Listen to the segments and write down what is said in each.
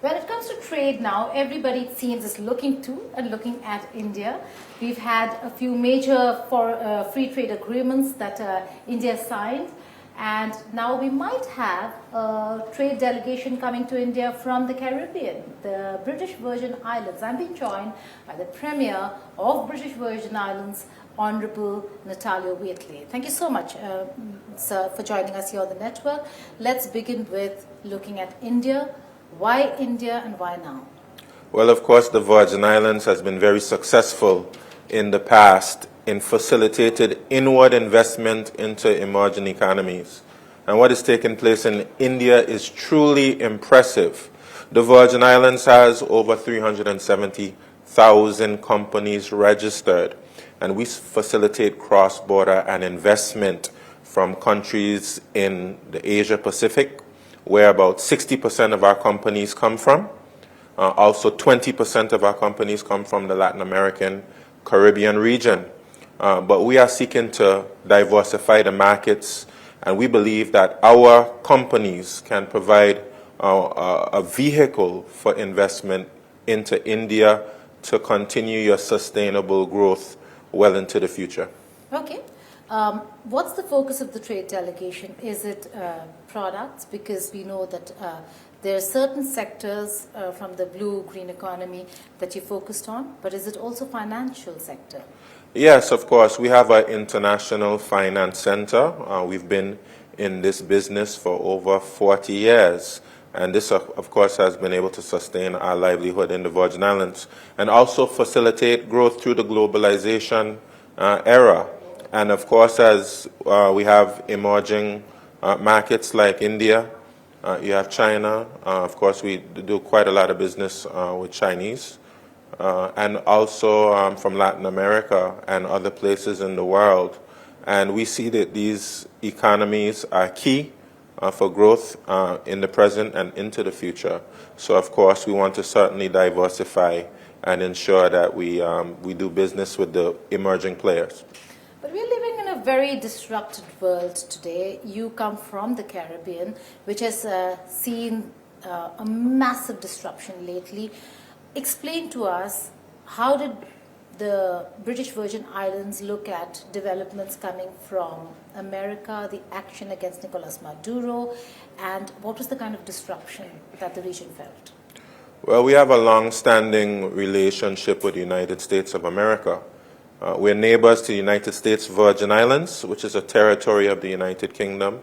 When it comes to trade now, everybody it seems is looking to and looking at India. We've had a few major free trade agreements that India signed, and now we might have a trade delegation coming to India from the Caribbean, the British Virgin Islands. I'm being joined by the Premier of British Virgin Islands, Honorable Natalio Wheatley. Thank you so much, sir, for joining us here on the network. Let's begin with looking at India. Why India and why now? Well, of course, the Virgin Islands has been very successful in the past in facilitated inward investment into emerging economies. And what is taking place in India is truly impressive. The Virgin Islands has over 370,000 companies registered, and we facilitate cross-border and investment from countries in the Asia Pacific, where about 60% of our companies come from. Also, 20% of our companies come from the Latin American, Caribbean region. But we are seeking to diversify the markets, and we believe that our companies can provide a vehicle for investment into India to continue your sustainable growth well into the future. Okay. What's the focus of the trade delegation? Is it products? Because we know that there are certain sectors from the blue-green economy that you focused on, but is it also financial sector? Yes, of course. We have an international finance center. We've been in this business for over 40 years. And this, of course, has been able to sustain our livelihood in the Virgin Islands and also facilitate growth through the globalization era. And of course, as we have emerging markets like India, you have China. Of course, we do quite a lot of business with Chinese. And also from Latin America and other places in the world. And we see that these economies are key for growth in the present and into the future. So, of course, we want to certainly diversify and ensure that we do business with the emerging players. But we're living in a very disrupted world today. You come from the Caribbean, which has seen a massive disruption lately. Explain to us, how did the British Virgin Islands look at developments coming from America, the action against Nicolas Maduro, and what was the kind of disruption that the region felt? Well, we have a long-standing relationship with the United States of America. We're neighbors to the United States Virgin Islands, which is a territory of the United Kingdom,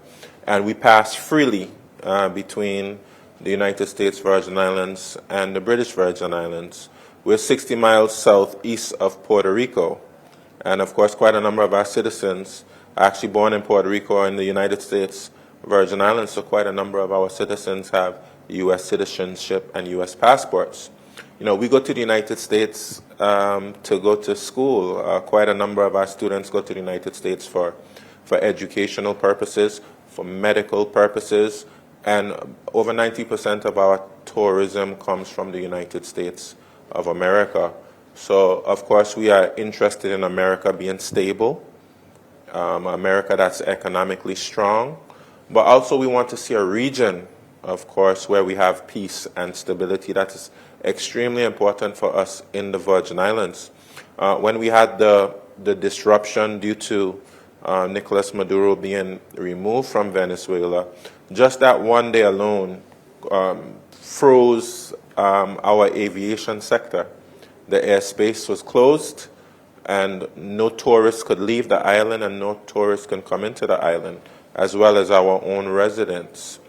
and we pass freely between the United States Virgin Islands and the British Virgin Islands. We're 60 miles southeast of Puerto Rico, and of course quite a number of our citizens are actually born in Puerto Rico and the United States Virgin Islands, so quite a number of our citizens have U.S. citizenship and U.S. passports. You know, we go to the United States to go to school. Quite a number of our students go to the United States for educational purposes, for medical purposes, and over 90% of our tourism comes from the United States of America. So, of course, we are interested in America being stable, America that's economically strong, but also we want to see a region, of course, where we have peace and stability. That is extremely important for us in the Virgin Islands. When we had the disruption due to Nicolas Maduro being removed from Venezuela, just that one day alone froze our aviation sector. The airspace was closed, and no tourists could leave the island and no tourists can come into the island, as well as our own residents.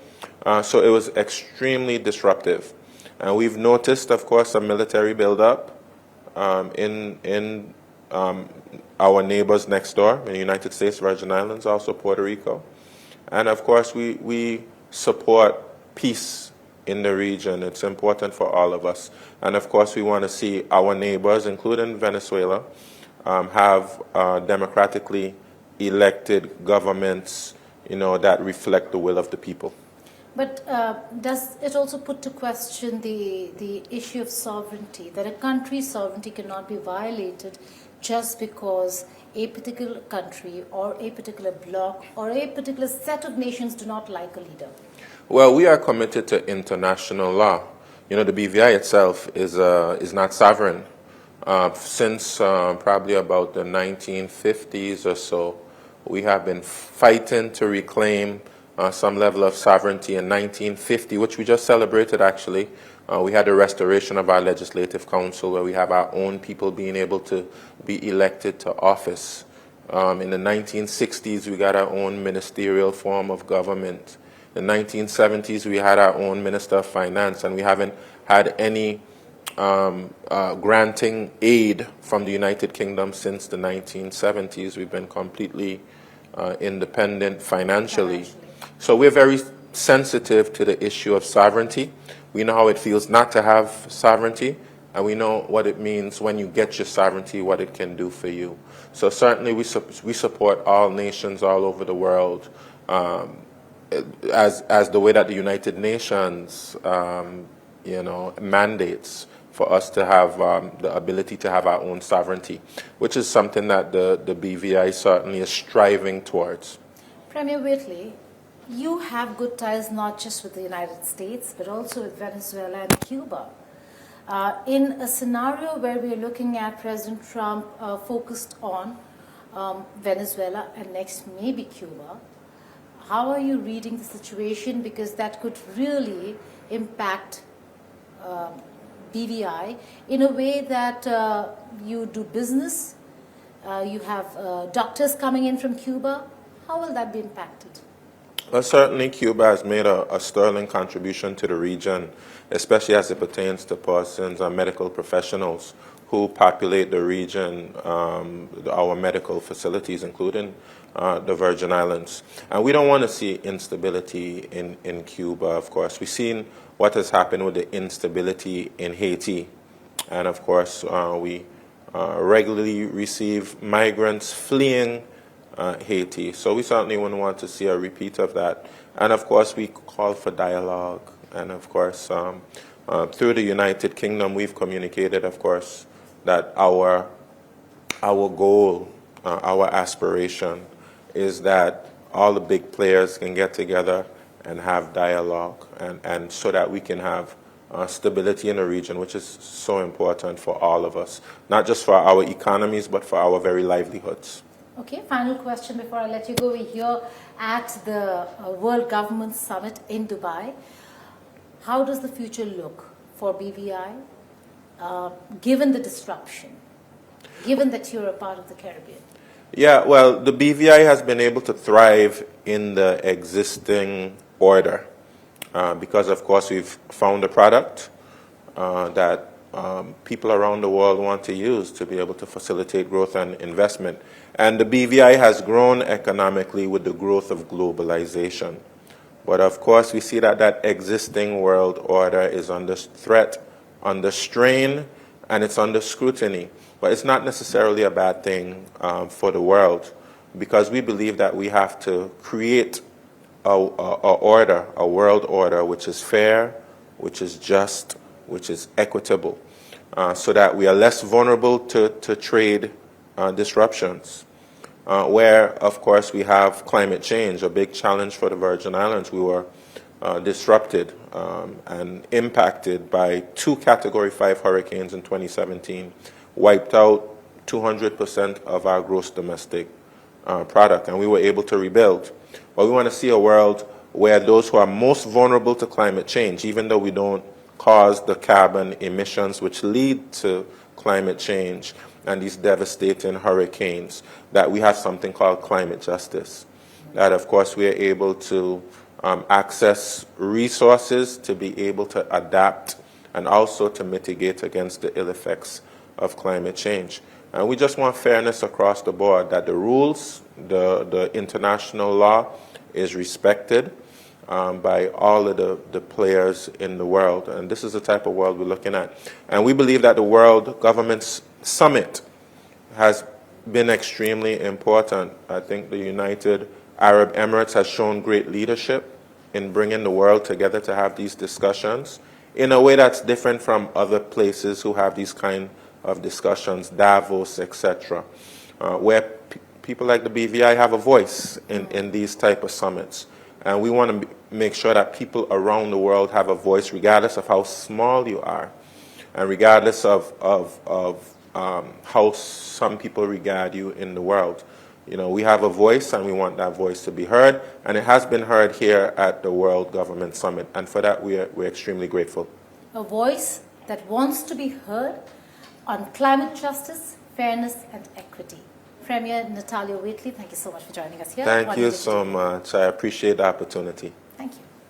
So it was extremely disruptive. And we've noticed, of course, a military buildup in our neighbors next door, in the United States Virgin Islands, also Puerto Rico. And of course, we support peace in the region. It's important for all of us. And of course, we want to see our neighbors, including Venezuela, have democratically elected governments, that reflect the will of the people. But does it also put to question the issue of sovereignty, that a country's sovereignty cannot be violated just because a particular country or a particular bloc or a particular set of nations do not like a leader? Well, we are committed to international law. The BVI itself is not sovereign. Since probably about the 1950s or so, we have been fighting to reclaim some level of sovereignty. In 1950, which we just celebrated actually, we had the restoration of our legislative council, where we have our own people being able to be elected to office. In the 1960s, we got our own ministerial form of government. In the 1970s, we had our own Minister of Finance, and we haven't had any granting aid from the United Kingdom since the 1970s. We've been completely independent financially. So we're very sensitive to the issue of sovereignty. We know how it feels not to have sovereignty, and we know what it means when you get your sovereignty, what it can do for you. So certainly we support all nations all over the world, as the way that the United Nations mandates for us to have the ability to have our own sovereignty, which is something that the BVI certainly is striving towards. Premier Wheatley, you have good ties not just with the United States, but also with Venezuela and Cuba. In a scenario where we are looking at President Trump focused on Venezuela and next maybe Cuba, how are you reading the situation? Because that could really impact BVI in a way that you do business, you have doctors coming in from Cuba. How will that be impacted? Well, certainly Cuba has made a sterling contribution to the region, especially as it pertains to persons and medical professionals who populate the region, our medical facilities, including the Virgin Islands. And we don't want to see instability in Cuba, of course. We've seen what has happened with the instability in Haiti. And of course, we regularly receive migrants fleeing Haiti. So we certainly wouldn't want to see a repeat of that. And of course, we call for dialogue. And of course, through the United Kingdom, we've communicated, of course, that our goal, our aspiration is that all the big players can get together and have dialogue, and so that we can have stability in the region, which is so important for all of us, not just for our economies, but for our very livelihoods. Okay, final question before I let you go. We're here at the World Government Summit in Dubai. How does the future look for BVI, given the disruption, given that you're a part of the Caribbean? Yeah, well, the BVI has been able to thrive in the existing order because, of course, we've found a product that people around the world want to use to be able to facilitate growth and investment. And the BVI has grown economically with the growth of globalization. But of course, we see that that existing world order is under threat, under strain, and it's under scrutiny. But it's not necessarily a bad thing for the world, because we believe that we have to create a world order which is fair, which is just, which is equitable, so that we are less vulnerable to trade disruptions. Where, of course, we have climate change, a big challenge for the Virgin Islands. We were disrupted and impacted by 2 Category 5 hurricanes in 2017, wiped out 200% of our gross domestic product, and we were able to rebuild. But we want to see a world where those who are most vulnerable to climate change, even though we don't cause the carbon emissions which lead to climate change and these devastating hurricanes, that we have something called climate justice. That, of course, we are able to access resources to be able to adapt and also to mitigate against the ill effects of climate change. And we just want fairness across the board, that the rules, the international law is respected by all of the players in the world. And this is the type of world we're looking at. And we believe that the World Government Summit has been extremely important. I think the United Arab Emirates has shown great leadership in bringing the world together to have these discussions in a way that's different from other places who have these kind of discussions, Davos, etc., where people like the BVI have a voice in these type of summits. And we want to make sure that people around the world have a voice, regardless of how small you are, and regardless of how some people regard you in the world. You know, we have a voice, and we want that voice to be heard, and it has been heard here at the World Government Summit, and for that we're extremely grateful. A voice that wants to be heard on climate justice, fairness, and equity. Premier Natalio Wheatley, thank you so much for joining us here. Thank you so much. I appreciate the opportunity.